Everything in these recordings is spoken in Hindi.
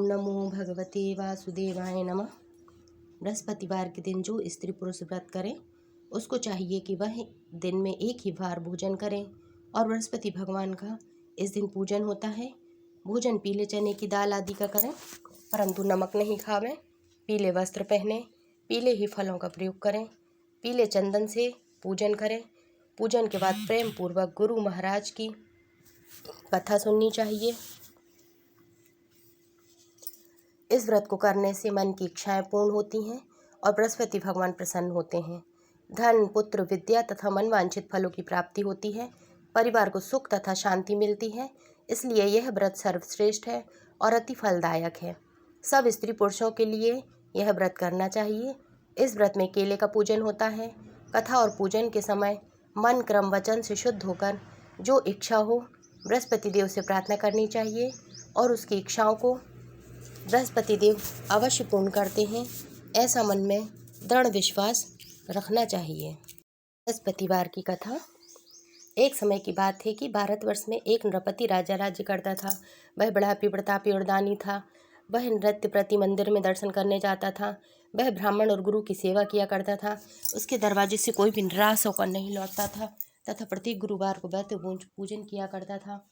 नमो भगवते वासुदेवाय नमः। बृहस्पतिवार के दिन जो स्त्री पुरुष व्रत करें उसको चाहिए कि वह दिन में एक ही बार भोजन करें और बृहस्पति भगवान का इस दिन पूजन होता है। भोजन पीले चने की दाल आदि का करें, परंतु नमक नहीं खावें। पीले वस्त्र पहने, पीले ही फलों का प्रयोग करें, पीले चंदन से पूजन करें। पूजन के बाद प्रेम पूर्वक गुरु महाराज की कथा सुननी चाहिए। इस व्रत को करने से मन की इच्छाएं पूर्ण होती हैं और बृहस्पति भगवान प्रसन्न होते हैं। धन, पुत्र, विद्या तथा मनवांछित फलों की प्राप्ति होती है। परिवार को सुख तथा शांति मिलती है। इसलिए यह व्रत सर्वश्रेष्ठ है और अति फलदायक है। सब स्त्री पुरुषों के लिए यह व्रत करना चाहिए। इस व्रत में केले का पूजन होता है। कथा और पूजन के समय मन, क्रम, वचन से शुद्ध होकर जो इच्छा हो बृहस्पति देव से प्रार्थना करनी चाहिए और उसकी इच्छाओं को बृहस्पति देव अवश्य पूर्ण करते हैं, ऐसा मन में दृढ़ विश्वास रखना चाहिए। बृहस्पतिवार की कथा। एक समय की बात है कि भारतवर्ष में एक नृपति राजा राज्य करता था। वह बड़ा प्रतापी और दानी था। वह नृत्य प्रति मंदिर में दर्शन करने जाता था। वह ब्राह्मण और गुरु की सेवा किया करता था। उसके दरवाजे से कोई भी निराश होकर नहीं लौटता था तथा प्रत्येक गुरुवार को वैद्य पूजन किया करता था।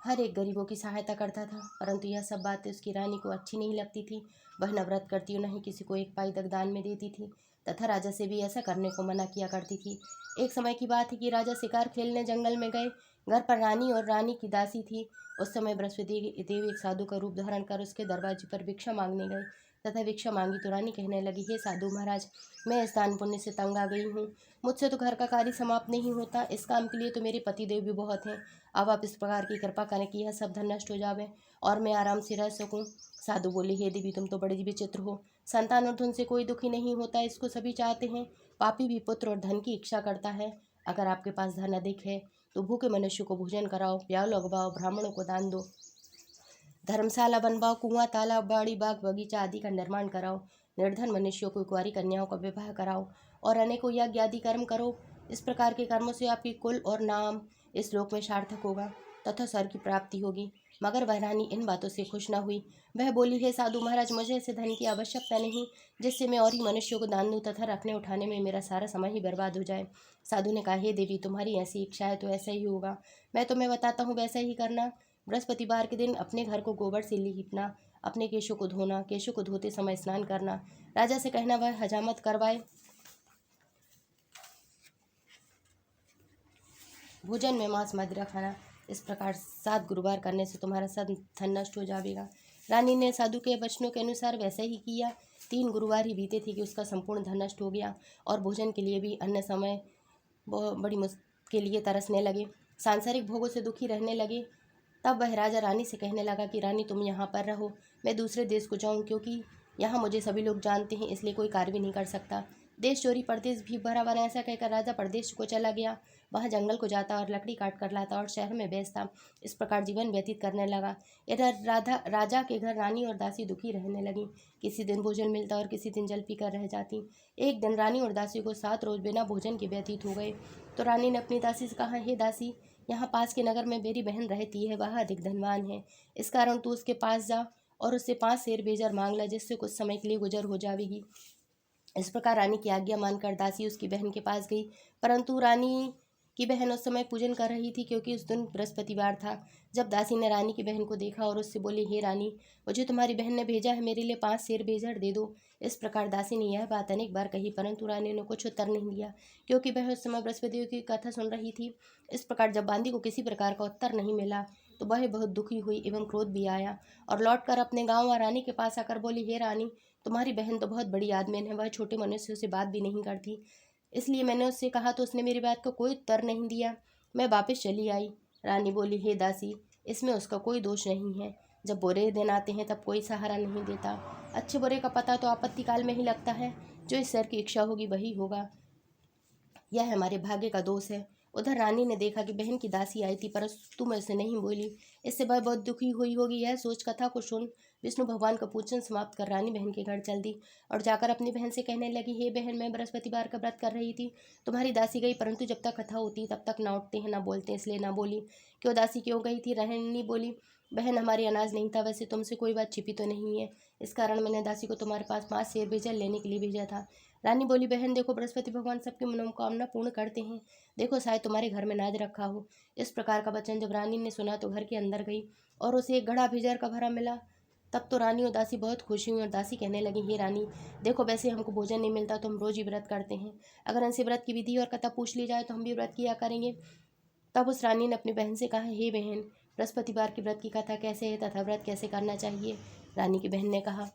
हर एक गरीबों की सहायता करता था, परंतु यह सब बातें उसकी रानी को अच्छी नहीं लगती थी। वह न व्रत करती और न ही किसी को एक पाई तक दान में देती थी तथा राजा से भी ऐसा करने को मना किया करती थी। एक समय की बात है कि राजा शिकार खेलने जंगल में गए। घर पर रानी और रानी की दासी थी। उस समय बृहस्पति देव एक साधु का रूप धारण कर उसके दरवाजे पर भिक्षा मांगने गए तथा भिक्षा मांगी तो रानी कहने लगी, हे साधु महाराज, मैं इस दान पुण्य से तंग आ गई हूँ। मुझसे तो घर का कार्य समाप्त नहीं होता। इस काम के लिए तो मेरे पतिदेव भी बहुत हैं। अब आप इस प्रकार की कृपा करें कि यह सब धन नष्ट हो जावे और मैं आराम से रह सकूं। साधु बोले, हे देवी, तुम तो बड़ी विचित्र हो। संतान और धन से कोई दुखी नहीं होता, इसको सभी चाहते हैं। पापी भी पुत्र और धन की इच्छा करता है। अगर आपके पास धन अधिक है तो भूखे मनुष्य को भोजन कराओ, प्याऊ लगवाओ, ब्राह्मणों को दान दो, धर्मशाला बनवाओ, कुआं, तालाब, बाड़ी, बाग, बगीचा आदि का निर्माण कराओ, निर्धन मनुष्यों को, कुंवारी कन्याओं का विवाह कराओ और अनेकों यज्ञ आदि कर्म करो। इस प्रकार के कर्मों से आपकी कुल और नाम इस लोक में सार्थक होगा तथा स्वर्ग की प्राप्ति होगी। मगर वह रानी इन बातों से खुश न हुई। वह बोली, हे साधु महाराज, मुझे ऐसे धन की आवश्यकता नहीं जिससे मैं और ही मनुष्यों को दान दूं तथा रखने उठाने में मेरा सारा समय ही बर्बाद हो जाए। साधु ने कहा, हे देवी, तुम्हारी ऐसी इच्छा है तो ऐसा ही होगा। मैं तुम्हें बताता हूँ, वैसा ही करना। बृहस्पतिवार के दिन अपने घर को गोबर से लीपना, अपने केशों को धोना, केशों को धोते समय स्नान करना, राजा से कहना वह हजामत करवाए, भोजन में मांस मदिरा खाना। इस प्रकार 7 गुरुवार करने से तुम्हारा सब धन नष्ट हो जाएगा। रानी ने साधु के वचनों के अनुसार वैसा ही किया। 3 गुरुवार ही बीते थे कि उसका संपूर्ण धन नष्ट हो गया और भोजन के लिए भी अन्य समय बड़ी मुश्किल के लिए तरसने लगे, सांसारिक भोगों से दुखी रहने लगे। तब वह राजा रानी से कहने लगा कि रानी, तुम यहाँ पर रहो, मैं दूसरे देश को जाऊँ, क्योंकि यहाँ मुझे सभी लोग जानते हैं, इसलिए कोई कार्य भी नहीं कर सकता। देश चोरी परदेश भी भरा बना। ऐसा कहकर राजा परदेश को चला गया। वहाँ जंगल को जाता और लकड़ी काट कर लाता और शहर में बेचता। इस प्रकार जीवन व्यतीत करने लगा। इधर राजा के घर रानी और दासी दुखी रहने लगी। किसी दिन भोजन मिलता और किसी दिन जल पीकर रह जाती। एक दिन रानी और दासी को 7 रोज बिना भोजन के व्यतीत हो गए। तो रानी ने अपनी दासी से कहा, हे दासी, यहाँ पास के नगर में मेरी बहन रहती है, वह अधिक धनवान है। इस कारण तू उसके पास जा और उससे 5 सेर बेजर मांग ला, जिससे कुछ समय के लिए गुजर हो जाएगी। इस प्रकार रानी की आज्ञा मानकर दासी उसकी बहन के पास गई, परंतु रानी की बहन उस समय पूजन कर रही थी, क्योंकि उस दिन बृहस्पतिवार था। जब दासी ने रानी की बहन को देखा और उससे बोली, हे रानी, मुझे तुम्हारी बहन ने भेजा है, मेरे लिए 5 सेर बेजर दे दो। इस प्रकार दासी ने यह बात अनेक बार कही, परंतु रानी ने कुछ उत्तर नहीं दिया, क्योंकि वह उस समय बृहस्पति की कथा सुन रही थी। इस प्रकार जब बांदी को किसी प्रकार का उत्तर नहीं मिला तो वह बहुत दुखी हुई एवं क्रोध भी आया और लौटकर अपने गाँव व रानी के पास आकर बोली, हे रानी, तुम्हारी बहन तो बहुत बड़ी आदमी है, वह छोटे मनुष्यों से बात भी नहीं करती, इसलिए मैंने उससे कहा तो उसने मेरी बात को कोई उत्तर नहीं दिया। मैं वापस चली आई। रानी बोली, हे दासी, इसमें उसका कोई दोष नहीं है। जब बुरे दिन आते हैं तब कोई सहारा नहीं देता। अच्छे बुरे का पता तो आपत्ति काल में ही लगता है। जो ईश्वर की इच्छा होगी वही होगा, यह हमारे भाग्य का दोष है। उधर रानी ने देखा कि बहन की दासी आई थी, परंतु मैं उसे नहीं बोली। इससे वह बहुत दुखी हुई होगी। यह सोच कथा को सुन विष्णु भगवान का पूजन समाप्त कर रानी बहन के घर चल दी और जाकर अपनी बहन से कहने लगी, हे बहन, मैं बृहस्पतिवार का व्रत कर रही थी, तुम्हारी दासी गई, परंतु जब तक कथा होती तब तक ना उठते हैं ना बोलते, इसलिए ना बोली। क्यों दासी क्यों गई थी? रानी बोली, बहन, हमारी अनाज नहीं था। वैसे तुमसे कोई बात छिपी तो नहीं है, इस कारण मैंने दासी को तुम्हारे पास 5 शेर भेजा लेने के लिए भेजा था। रानी बोली, बहन देखो, बृहस्पति भगवान सबकी मनोकामना पूर्ण करते हैं। देखो, शायद तुम्हारे घर में नाज रखा हो। इस प्रकार का वचन जब रानी ने सुना तो घर के अंदर गई और उसे एक घड़ा भिजर का भरा मिला। तब तो रानी और दासी बहुत खुश हुई और दासी कहने लगी, हे रानी देखो, वैसे हमको भोजन नहीं मिलता तो हम रोज ही व्रत करते हैं। अगर इनसे व्रत की विधि और कथा पूछ ली जाए तो हम भी व्रत किया करेंगे। तब उस रानी ने अपनी बहन से कहा, हे बहन, बृहस्पतिवार की व्रत की कथा कैसे है तथा व्रत कैसे करना चाहिए। रानी की बहन ने कहा,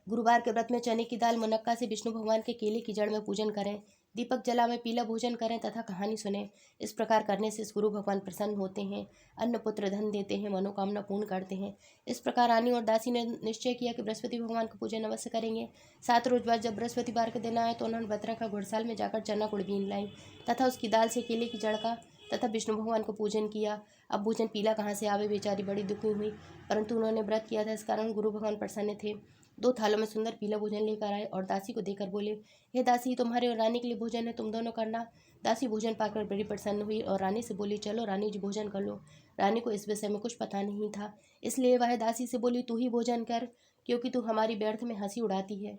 गुरुवार के व्रत में चने की दाल मुनक्का से विष्णु भगवान के केले की जड़ में पूजन करें, दीपक जलावें, पीला भोजन करें तथा कहानी सुने। इस प्रकार करने से गुरु भगवान प्रसन्न होते हैं, अन्न पुत्र धन देते हैं, मनोकामना पूर्ण करते हैं। इस प्रकार रानी और दासी ने निश्चय किया कि बृहस्पति भगवान का पूजन अवश्य करेंगे। 7 रोज बाद जब बृहस्पतिवार के दिन आए तो उन्होंने बतरा का घुड़साल में जाकर चना गुड़ बीन लाई तथा उसकी दाल से केले की जड़ का तथा विष्णु भगवान को पूजन किया। अब भोजन पीला कहाँ से आवे, बेचारी बड़ी दुखी हुई, परंतु उन्होंने व्रत किया था, इस कारण गुरु भगवान प्रसन्न थे। 2 थालों में सुंदर पीला भोजन लेकर आए और दासी को देकर बोले, हे दासी, तुम्हारे और रानी के लिए भोजन है, तुम दोनों करना। दासी भोजन पाकर बड़ी प्रसन्न हुई और रानी से बोली, चलो रानी जी भोजन कर लो। रानी को इस विषय में कुछ पता नहीं था, इसलिए वह दासी से बोली, तू ही भोजन कर, क्योंकि तू हमारी व्यर्थ में हंसी उड़ाती है।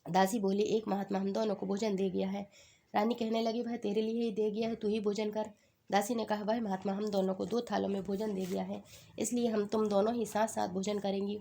दासी बोली, एक महात्मा हम दोनों को भोजन दे गया है। रानी कहने लगी, वह तेरे लिए ही दे गया है, तू ही भोजन कर। दासी ने कहा, वह महात्मा हम दोनों को 2 थालों में भोजन दे गया है, इसलिए हम तुम दोनों ही साथ साथ भोजन करेंगी।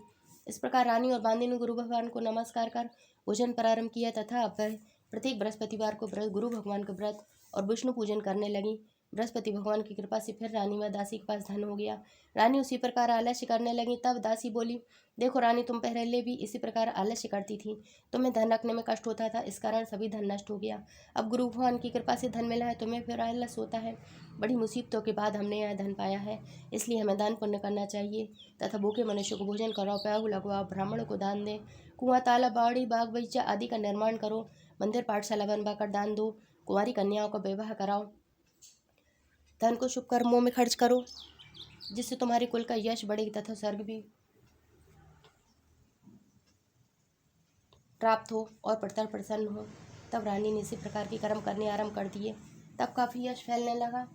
इस प्रकार रानी और बांदी ने गुरु भगवान को नमस्कार कर भोजन प्रारंभ किया तथा अब वह प्रत्येक बृहस्पतिवार को गुरु भगवान का व्रत और विष्णु पूजन करने लगी। बृहस्पति भगवान की कृपा से फिर रानी व दासी के पास धन हो गया। रानी उसी प्रकार आलस्य करने लगी। तब दासी बोली, देखो रानी, तुम पहले भी इसी प्रकार आलस्य करती थी, तुम्हें धन रखने में कष्ट होता था, इस कारण सभी धन नष्ट हो गया। अब गुरु भगवान की कृपा से धन मिला है, तुम्हें फिर आलस्य होता है। बड़ी मुसीबतों के बाद हमने यह धन पाया है, इसलिए हमें दान पुण्य करना चाहिए तथा भूखे मनुष्य को भोजन कराओ, प्याऊ लगवाओ, ब्राह्मणों को दान दें, कुआं तालाब बाड़ी बाग बगीचा आदि का निर्माण करो, मंदिर पाठशाला बनवाकर दान दो, कुंवारी कन्याओं का विवाह कराओ, धन को शुभ कर्मों में खर्च करो, जिससे तुम्हारे कुल का यश बढ़े तथा स्वर्ग भी प्राप्त हो और पितर प्रसन्न हो। तब रानी ने इसी प्रकार के कर्म करने आरंभ कर दिए। तब काफ़ी यश फैलने लगा।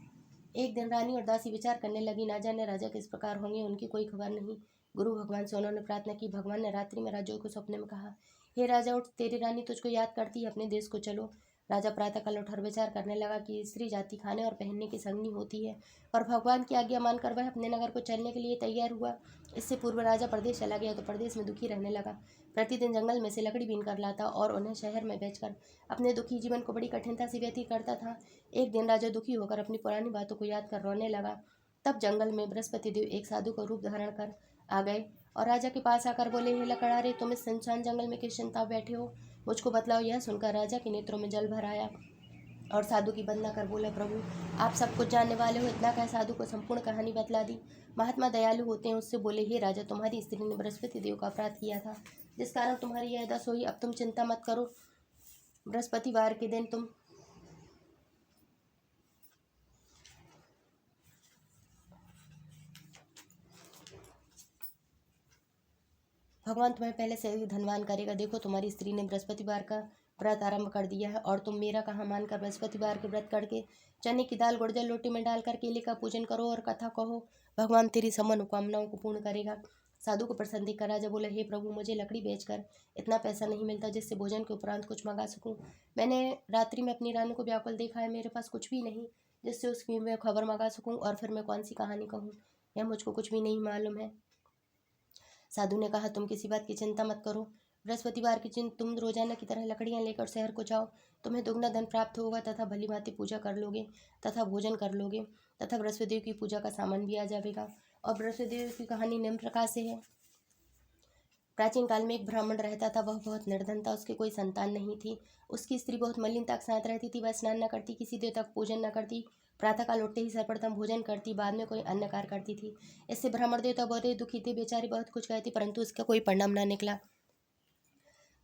एक दिन रानी और दासी विचार करने लगी, ना जाने राजा किस प्रकार होंगे, उनकी कोई खबर नहीं। गुरु भगवान से उन्होंने प्रार्थना की। भगवान ने रात्रि में राजा को सपने में कहा, हे राजा उठ, तेरी रानी तुझको याद करती है, अपने देश को चलो। राजा प्रातःकाल उठ और विचार करने लगा कि स्त्री जाति खाने और पहनने की संगनी होती है, और भगवान की आज्ञा मानकर वह अपने नगर को चलने के लिए तैयार हुआ। इससे पूर्व राजा प्रदेश चला गया तो प्रदेश में दुखी रहने लगा। प्रतिदिन जंगल में से लकड़ी बीन कर लाता और उन्हें शहर में बेचकर अपने दुखी जीवन को बड़ी कठिनता से व्यतीत करता था। एक दिन राजा दुखी होकर अपनी पुरानी बातों को याद कर रोने लगा। तब जंगल में बृहस्पति देव एक साधु का रूप धारण कर आ गए और राजा के पास आकर बोले, हे लकड़ारे, तुम इस सुनसान जंगल में किस चिंता बैठे हो, मुझको बतलाओ। यह सुनकर राजा के नेत्रों में जल भर आया और साधु की वंदना कर बोला, प्रभु आप सब कुछ जानने वाले हो। इतना कह साधु को संपूर्ण कहानी बतला दी। महात्मा दयालु होते हैं, उससे बोले, हे राजा, तुम्हारी स्त्री ने बृहस्पति देव का अपराध किया था, जिस कारण तुम्हारी यह दशा हुई। अब तुम चिंता मत करो, बृहस्पतिवार के दिन तुम भगवान तुम्हें पहले से ही धनवान करेगा। देखो, तुम्हारी स्त्री ने बृहस्पतिवार का व्रत आरंभ कर दिया है और तुम मेरा कहा मानकर बृहस्पतिवार के व्रत करके चने की दाल गुड़जल रोटी में डालकर केले का पूजन करो और कथा कहो, भगवान तेरी सब मनोकामनाओं को पूर्ण करेगा। साधु को प्रसन्न देखकर राजा बोले, हे प्रभु, मुझे लकड़ी बेचकर इतना पैसा नहीं मिलता जिससे भोजन के उपरांत कुछ मंगा सकूं। मैंने रात्रि में अपनी रानी को व्याकुल देखा है, मेरे पास कुछ भी नहीं जिससे उसकी मैं खबर मंगा सकूं, और फिर मैं कौन सी कहानी कहूँ, यह मुझको कुछ भी नहीं मालूम है। साधु ने कहा, तुम किसी बात की चिंता मत करो। बृहस्पतिवार के दिन तुम रोजाना की तरह लकड़ियां लेकर शहर को जाओ, तुम्हें दुगना धन प्राप्त होगा तथा भली भांति पूजा कर लोगे तथा भोजन कर लोगे तथा बृहस्पति देव की पूजा का सामान भी आ जाएगा। और बृहस्पति देव की कहानी निम्न प्रकार से है। प्राचीन काल में एक ब्राह्मण रहता था, वह बहुत निर्धन था, उसकी कोई संतान नहीं थी। उसकी स्त्री बहुत मलिनता के साथ रहती थी, वह स्नान न करती, किसी देवता का पूजन न करती, प्रातःकाल उठते ही सर्वप्रथम भोजन करती, बाद में कोई अन्य कार्य करती थी। इससे ब्राह्मण देवता बहुत दुखी थे, बेचारे बहुत कुछ कहती, परंतु उसका कोई परिणाम न निकला।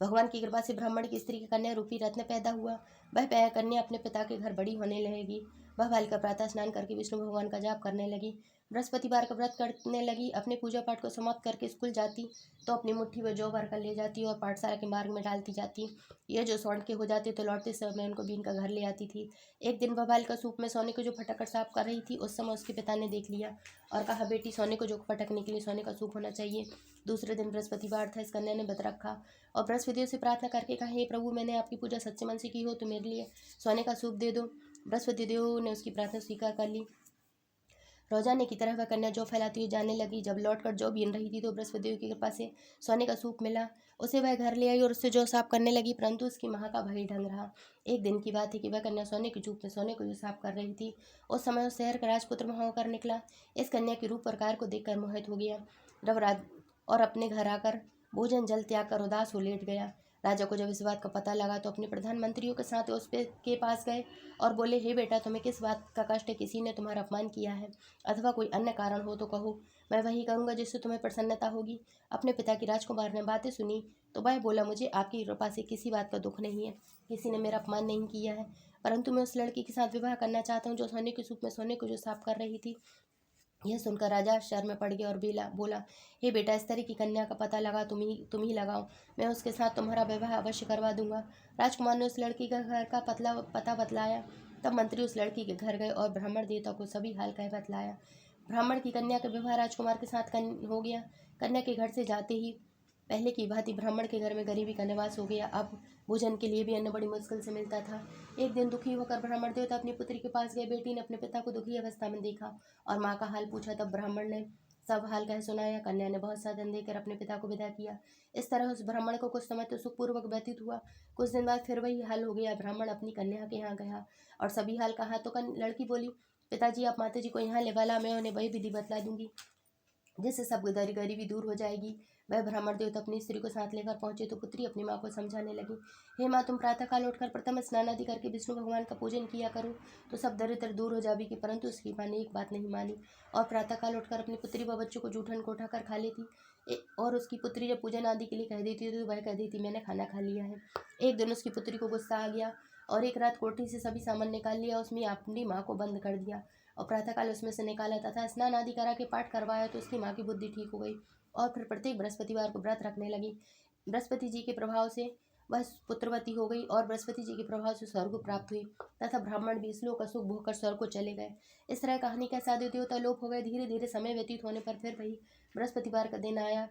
भगवान की कृपा से ब्राह्मण की स्त्री के कन्या रूपी रत्न पैदा हुआ। वह कन्या अपने पिता के घर बड़ी होने लगेगी। वह बालिका प्रातः स्नान करके विष्णु भगवान का जाप करने लगी। बृहस्पतिवार का व्रत करने लगी। अपने पूजा पाठ को समाप्त करके स्कूल जाती तो अपनी मुट्ठी में जौ भर कर ले जाती और पाठशाला के मार्ग में डालती जाती। ये जो स्वर्ण के हो जाते तो लौटते समय उनको बीन का घर ले आती थी। एक दिन वह बालिका सूप में सोने को जो फटक कर साफ कर रही थी, उस समय उसके पिता ने देख लिया और कहा, बेटी, सोने को जो फटकने के लिए सोने का सूप होना चाहिए। दूसरे दिन बृहस्पतिवार था। इस कन्या ने व्रत रखा और बृहस्पतियों से प्रार्थना करके कहा, हे प्रभु, मैंने आपकी पूजा सच्चे मन से की हो तो मेरे लिए सोने का सूप दे दो। बृहस्पति देव ने उसकी प्रार्थना स्वीकार कर ली। रोजाने की तरह वह कन्या जौ फैलाती हुई जाने लगी। जब लौटकर जौ बीन रही थी तो बृहस्पति देव की कृपा से सोने का सूप मिला। उसे वह घर ले आई और उससे जौ साफ करने लगी, परंतु उसकी माँ का भय ढंग रहा। एक दिन की बात है कि वह कन्या सोने की चूप में सोने को जो साफ कर रही थी। उस समय उस शहर का राजपुत्र वहां होकर निकला। इस कन्या के रूप और कार्य को देखकर मोहित हो गया और अपने घर आकर भोजन जल त्याग कर उदास हो लेट गया। राजा को जब इस बात का पता लगा तो अपने प्रधानमंत्रियों के साथ के पास गए और बोले, हे बेटा, तुम्हें किस बात का कष्ट है? किसी ने तुम्हारा अपमान किया है अथवा कोई अन्य कारण हो तो कहो, मैं वही करूँगा जिससे तुम्हें प्रसन्नता होगी। अपने पिता की राजकुमार ने बातें सुनी तो वह बोला, मुझे आपकी कृपा से किसी बात का दुख नहीं है, किसी ने मेरा अपमान नहीं किया है, परंतु मैं उस लड़की के साथ विवाह करना चाहता हूँ जो सोने के सूप में सोने को जो साफ कर रही थी। यह सुनकर राजा शर में पड़ गया और बोला, हे बेटा, इस तरह की कन्या का पता लगा तुम ही लगाओ, मैं उसके साथ तुम्हारा विवाह अवश्य करवा दूंगा। राजकुमार ने उस लड़की का घर का पता बतलाया। तब मंत्री उस लड़की के घर गए और ब्राह्मण देवता को सभी हाल कह बतलाया। ब्राह्मण की कन्या का विवाह राजकुमार के साथ हो गया। कन्या के घर से जाते ही पहले की भांति ब्राह्मण के घर में गरीबी का निवास हो गया। अब भोजन के लिए भी अन्न बड़ी मुश्किल से मिलता था। एक दिन दुखी होकर ब्राह्मण देवता अपनी पुत्री के पास गए। बेटी ने अपने पिता को दुखी अवस्था में देखा और माँ का हाल पूछा। तब ब्राह्मण ने सब हाल कह सुनाया। कन्या ने बहुत साधन देकर अपने पिता को विदा किया। इस तरह उस ब्राह्मण को कुछ समय तो सुखपूर्वक व्यतीत हुआ। कुछ दिन बाद फिर वही हाल हो गया। ब्राह्मण अपनी कन्या के यहाँ गया और सभी हाल कहा तो लड़की बोली, पिताजी, आप माता जी को यहाँ ले वाला, मैं उन्हें वही विधि बतला दूंगी जिससे सब गरीबी दूर हो जाएगी। वह ब्राह्मण देवता अपनी स्त्री को साथ लेकर पहुंचे तो पुत्री अपनी माँ को समझाने लगी, हे माँ, तुम प्रातःकाल उठकर प्रथम स्नान आदि करके विष्णु भगवान का पूजन किया करो तो सब दरिद्र दूर हो जाएगी। परंतु उसकी माँ ने एक बात नहीं मानी और प्रातःकाल उठकर अपनी पुत्री व बच्चों को जूठन को उठाकर खा लेती। और उसकी पुत्री जब पूजन आदि के लिए कह देती तो वह कह देती, मैंने खाना खा लिया है। एक दिन उसकी पुत्री को गुस्सा आ गया और एक रात कोठी से सभी सामान निकाल लिया, उसमें अपनी माँ को बंद कर दिया और प्रातःकाल उसमें से निकाला तथा स्नान आदि करा के पाठ करवाया तो उसकी माँ की बुद्धि ठीक हो गई और फिर प्रत्येक बृहस्पतिवार को व्रत रखने लगी। बृहस्पति जी के प्रभाव से वह पुत्रवती हो गई और बृहस्पति जी के प्रभाव से स्वर्ग प्राप्त हुई तथा ब्राह्मण भी इस लोक का सुख भोग कर स्वर्ग को चले गए। इस तरह कहानी के साधु देवता लोप हो गए। धीरे धीरे समय व्यतीत होने पर फिर वही बृहस्पतिवार का दिन आया।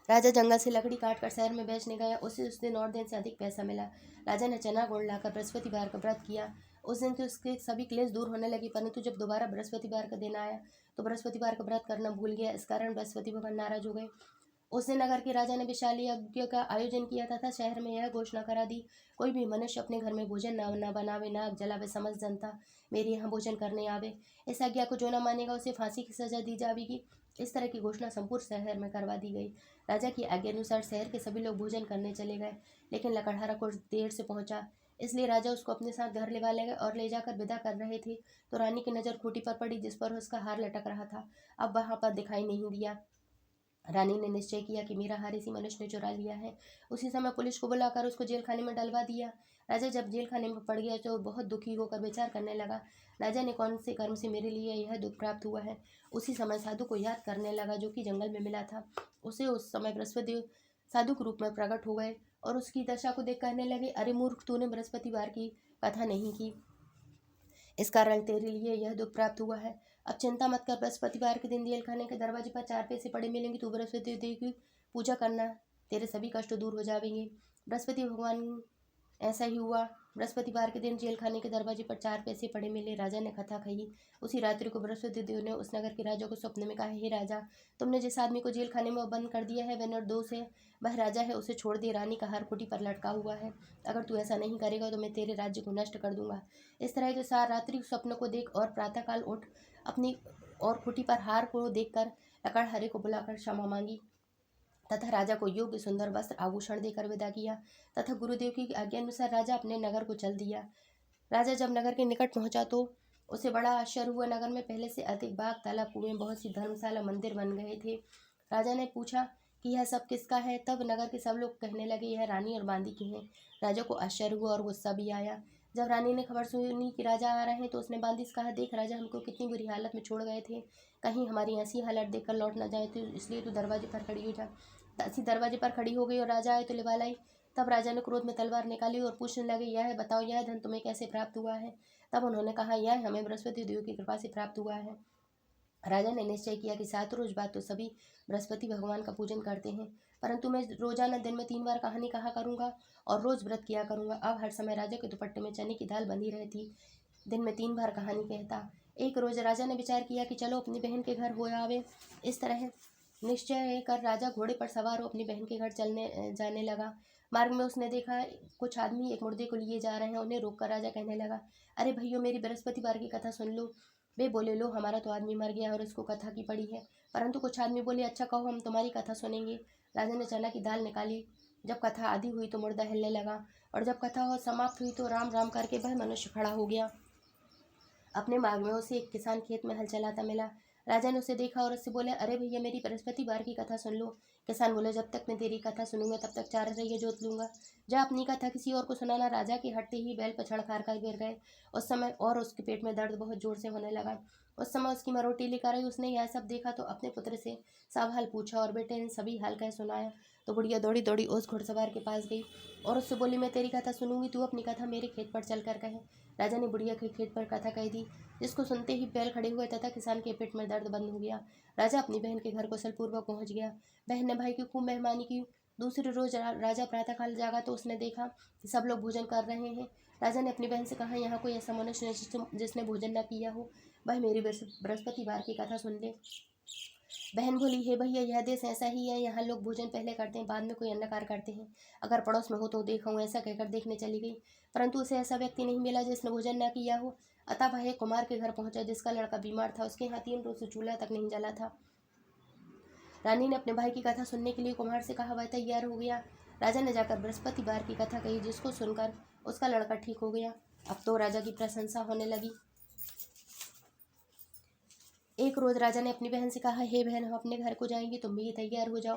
राजा जंगल से लकड़ी काट कर शहर में बेचने गया। उसे उस दिन और दिन से अधिक पैसा मिला। राजा ने चना गुड़ लाकर बृहस्पतिवार का व्रत किया। उस दिन से उसके सभी क्लेश दूर होने लगे, परंतु जब दोबारा बृहस्पतिवार का दिन आया तो बृहस्पतिवार का व्रत करना भूल गया। इस कारण बृहस्पति भगवान नाराज हो गए। उस दिन नगर के राजा ने विशाल यज्ञ का आयोजन किया तथा शहर में यह घोषणा करा दी, कोई भी मनुष्य अपने घर में भोजन न बनावे, नाग जलावे, समस्त जनता मेरे यहाँ भोजन करने आवे। इस आज्ञा को जो न मानेगा उसे फांसी की सजा दी जाएगी। इस तरह की घोषणा संपूर्ण शहर में करवा दी गई। राजा की आज्ञा अनुसार शहर के सभी लोग भोजन करने चले गए, लेकिन लकड़हारा कुछ देर से पहुंचा, इसलिए राजा उसको अपने साथ घर ले गए और ले जाकर विदा कर रहे थे तो रानी की नज़र खूंटी पर पड़ी जिस पर उसका हार लटक रहा था। अब वहां पर दिखाई नहीं दिया। रानी ने निश्चय किया कि मेरा हार इसी मनुष्य ने चुरा लिया है। उसी समय पुलिस को बुलाकर उसको जेल खाने में डलवा दिया। राजा जब जेल खाने में पड़ गया तो बहुत दुखी होकर विचार करने लगा, राजा ने कौन से कर्म से मेरे लिए यह दुख प्राप्त हुआ है। उसी समय साधु को याद करने लगा जो कि जंगल में मिला था। उसे उस समय बृहस्पति साधु के रूप में प्रकट हो गए और उसकी दशा को देख कहने लगे, अरे मूर्ख, तूने बृहस्पतिवार की कथा नहीं की, इस कारण तेरे लिए यह दुख प्राप्त हुआ है। अब चिंता मत कर, बृहस्पतिवार के दिन जेल खाने के दरवाजे पर 4 पैसे पड़े मिलेंगे, तू बृहस्पति देव की पूजा करना, तेरे सभी कष्ट दूर हो जाएंगे। बृहस्पति भगवान ऐसा ही हुआ। बृहस्पतिवार के दिन जेल खाने के दरवाजे पर 4 पैसे पड़े मिले। राजा ने कथा कही। उसी रात्रि को बृहस्पति देव ने उस नगर के राजा को स्वप्न में कहा, हे राजा, तुमने जिस आदमी को जेल खाने में बंद कर दिया है वह निर्दोष है, वह राजा है, उसे छोड़ दे। रानी का हार खूंटी पर लटका हुआ है, अगर तू ऐसा नहीं करेगा तो मैं तेरे राज्य को नष्ट कर दूंगा। इस तरह के सार रात्रि स्वप्न को देख और प्रातःकाल उठ अपनी और खूंटी पर हार को देखकर लकड़हारे को बुलाकर क्षमा मांगी तथा राजा को योग्य सुंदर वस्त्र आभूषण देकर विदा किया तथा गुरुदेव की आज्ञा अनुसार राजा अपने नगर को चल दिया। राजा जब नगर के निकट पहुंचा तो उसे बड़ा आश्चर्य हुआ। नगर में पहले से अधिक बाग, तालाब, कुएं, बहुत सी धर्मशाला, मंदिर बन गए थे। राजा ने पूछा कि यह सब किसका है। तब नगर के सब लोग कहने लगे, यह रानी और बांदी के हैं। राजा को आश्चर्य हुआ और गुस्सा भी आया। जब रानी ने खबर सुनी कि राजा आ रहे हैं तो उसने बांदी से कहा, देख राजा, हमको कितनी बुरी हालत में छोड़ गए थे, कहीं हमारी ऐसी हालत देखकर लौट ना जाए, तो इसलिए तू दरवाजे पर खड़ी हो जा। दासी दरवाजे पर खड़ी हो गई और राजा आए तो लिवा लाई। तब राजा ने क्रोध में तलवार निकाली और पूछने लगे, यह बताओ, यह धन तुम्हें कैसे प्राप्त हुआ है? तब उन्होंने कहा, यह हमें बृहस्पति देव की कृपा से प्राप्त हुआ है। राजा ने निश्चय किया कि 7 रोज बाद तो सभी बृहस्पति भगवान का पूजन करते हैं, परंतु मैं रोजाना दिन में 3 बार कहानी कहा करूंगा और रोज व्रत किया करूंगा। अब हर समय राजा के दुपट्टे में चने की दाल बंधी रहती, दिन में 3 बार कहानी कहता। एक रोज राजा ने विचार किया कि चलो अपनी बहन के घर हो आवे। इस तरह निश्चय कर राजा घोड़े पर सवार हो अपनी बहन के घर चलने जाने लगा। मार्ग में उसने देखा कुछ आदमी एक मुर्दे को लिए जा रहे हैं। उन्हें रोककर राजा कहने लगा, अरे भैया, मेरी बृहस्पतिवार की कथा सुन लो। वे बोले, लो, हमारा तो आदमी मर गया और इसको कथा की पड़ी है। परंतु कुछ आदमी बोले, अच्छा कहो, हम तुम्हारी कथा सुनेंगे। राजा ने चना की दाल निकाली। जब कथा आधी हुई तो मुर्दा हिलने लगा, और जब कथा समाप्त हुई तो राम राम करके वह मनुष्य खड़ा हो गया। अपने मार्ग में उसे एक किसान खेत में हल चलाता मिला। राजा ने उसे देखा और उससे बोले, अरे भैया, मेरी बृहस्पतिवार की कथा सुन लो। किसान बोले, जब तक मैं तेरी कथा सुनूंगा तब तक 4 रहिए जोत लूंगा। जा अपनी कथा किसी और को सुनाना। राजा के हटते ही बैल पर छड़खार कर गिर गए उस समय, और उसके पेट में दर्द बहुत जोर से होने लगा। उस समय उसकी मरोटी लेकर आई। उसने यह सब देखा तो अपने पुत्र से सब हाल पूछा और बेटे ने सभी हाल कह सुनाया। तो बुढ़िया दौड़ी दौड़ी उस घुड़सवार के पास गई और उससे बोली, मैं तेरी कथा सुनूंगी, तू अपनी कथा मेरे खेत पर चल कर कहे। राजा ने बुढ़िया के खेत पर कथा कह दी, जिसको सुनते ही बैल खड़े हुए तथा किसान के पेट में दर्द बंद हो गया। राजा अपनी बहन के घर कुशलपूर्वक पहुंच गया। बहन ने भाई की खूब मेहमानी की। दूसरे रोज राजा प्रातःकाल जागा तो उसने देखा कि सब लोग भोजन कर रहे हैं। राजा ने अपनी बहन से कहा, यहाँ कोई ऐसा मनुष्य नहीं जिसने भोजन न किया हो, वह मेरी बृहस्पतिवार की कथा सुन ले। बहन बोली, हे भैया, यह देश ऐसा ही है, यहाँ लोग भोजन पहले करते हैं, बाद में कोई अन्य कार्य करते हैं। अगर पड़ोस में हो तो देखा हूँ। ऐसा कहकर देखने चली गई, परंतु उसे ऐसा व्यक्ति नहीं मिला जिसने भोजन न किया हो। अतः वह एक कुमार के घर पहुंचा जिसका लड़का बीमार था। उसके यहाँ 3 रोज से चूल्हा तक नहीं जला था। रानी ने अपने भाई की कथा सुनने के लिए कुम्हार से कहा, वह तैयार हो गया। राजा ने जाकर बृहस्पतिवार की कथा कही, जिसको सुनकर उसका लड़का ठीक हो गया। अब तो राजा की प्रशंसा होने लगी। एक रोज राजा ने अपनी बहन से कहा, हे बहन, हम अपने घर को जाएंगे, तुम भी तैयार हो जाओ।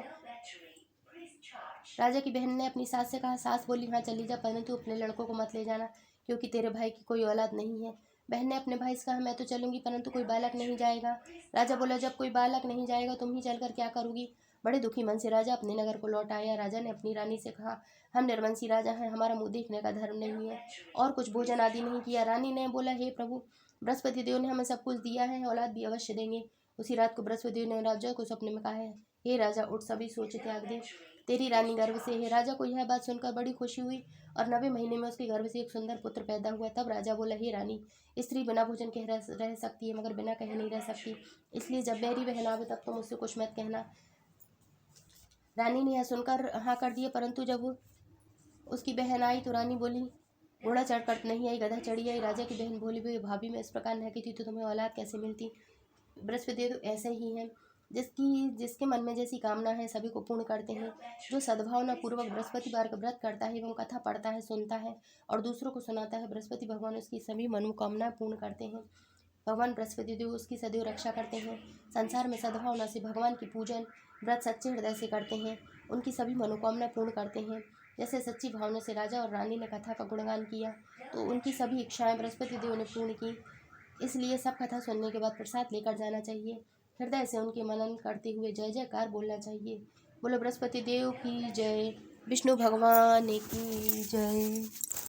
राजा की बहन ने अपनी सास से कहा। सास बोली, हाँ चली जा, परंतु अपने लड़कों को मत ले जाना, क्योंकि तेरे भाई की कोई औलाद नहीं है। बहन ने अपने भाई से कहा, मैं तो चलूंगी, परंतु कोई बालक नहीं जाएगा। राजा बोला, जब कोई बालक नहीं जाएगा, तुम ही चलकर क्या करोगी? बड़े दुखी मन से राजा अपने नगर को लौट आया। राजा ने अपनी रानी से कहा, हम निर्वंशी राजा हैं, हमारा मुँह देखने का धर्म नहीं है, और कुछ भोजन आदि नहीं किया। रानी ने बोला, हे प्रभु, बृहस्पति देव ने हमें सब कुछ दिया है, औलाद भी अवश्य देंगे। उसी रात को बृहस्पति देव ने राजा को सपने में कहा है, हे राजा, उठ, सभी सोच त्याग दे, तेरी रानी गर्भ से है। राजा को यह बात सुनकर बड़ी खुशी हुई और 9वें महीने में उसके गर्भ से एक सुंदर पुत्र पैदा हुआ। तब राजा बोला, हे रानी, स्त्री बिना भोजन के रह सकती है, मगर बिना कहे नहीं रह सकती, इसलिए जब मेरी बहन आवे तब तो मुझसे कुछ मत कहना। रानी ने यह सुनकर हाँ कर दिया, परंतु जब उसकी बहन आई तो रानी बोली, घोड़ा चढ़कर नहीं आई, गधा चढ़ी आई। राजा की बहन बोली, भाभी मैं इस प्रकार नहकी थी तो तुम्हें औलाद कैसे मिलती? बृहस्पति देव तो ऐसे ही हैं, जिसके मन में जैसी कामना है सभी को पूर्ण करते हैं। जो सद्भावना पूर्वक बृहस्पतिवार का व्रत करता है एवं कथा पढ़ता है, सुनता है और दूसरों को सुनाता है, बृहस्पति भगवान उसकी सभी मनोकामनाएं पूर्ण करते हैं। भगवान बृहस्पति देव उसकी सदैव रक्षा करते हैं। संसार में सद्भावना से भगवान की पूजन व्रत सच्चे हृदय से करते हैं, उनकी सभी मनोकामना पूर्ण करते हैं। जैसे सच्ची भावना से राजा और रानी ने कथा का गुणगान किया तो उनकी सभी इच्छाएं बृहस्पति देव ने पूर्ण की। इसलिए सब कथा सुनने के बाद प्रसाद लेकर जाना चाहिए। हृदय से उनके मनन करते हुए जय जयकार बोलना चाहिए। बोलो बृहस्पति देव की जय, विष्णु भगवान की जय।